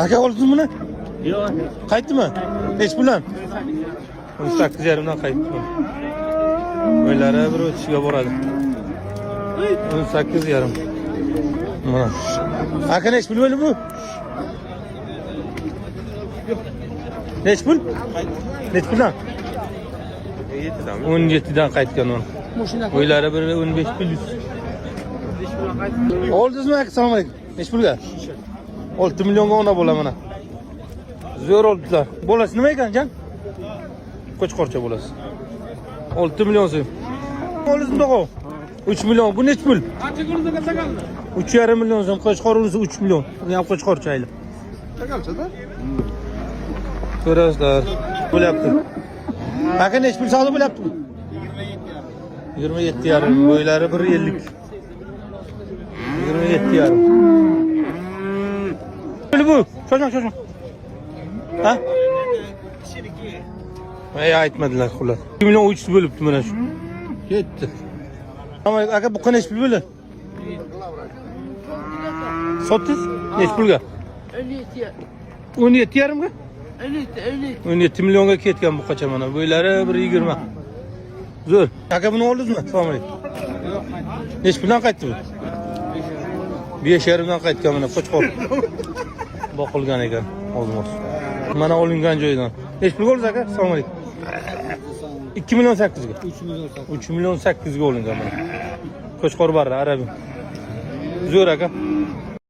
Aka oldingmi buni? Yo'q. Qaytdimi? Nech puldan? 18,5dan qaytdi. O'ylari bir o'tishga boradi. 18,5. Mana. Aka nech pul bo'ldi bu? Nech pul? Nech puldan? 17dan qaytgan u. O'ylari bir 15 pul. Oldingizmi aka? Assalomu alaykum. Nech pulga? 6 millionga ona bo'la mana. Zo'r oldilar. Bolasi nima ekan, jan? Qo'chqorcha bolasi. 6 million so'm. Oldingizmi tog'o? 3 million. Bu nech pul? 3,5 million so'm. Qo'chqor unisi 3 million. Buni ham qo'chqorcha ayli. Takalchada? Ko'rasizlar. Bo'lyapti. Aka nech pul savdo bo'lyapti? 27,5. Bo'ylari 1,50. 27,5. Bu. Shoshma. Ha? Aytmadilar xullas. 2 million 300 bo'libdi mana shu. Ketdi. Ama aka bu qancha pul bo'ldi? Sotdingiz? Nech pulga? 17,5 ga? 17 millionga ketgan bu qacha mana. Bo'ylari 1,20. Zo'r. Aka buni oldingizmi? Assalomu alaykum. Nech puldan qaytdi bu? 5,5 dan qaytgan mana Qo'chqor. Boqilgan ekan, ozmoz. Mana olingan joydan. Nech pulga oldingiz aka? Assalomu alaykum. 2 million 8 ga. 3 million 8 ga olingan mana. Qo'chqor barra arabi. Zo'r aka.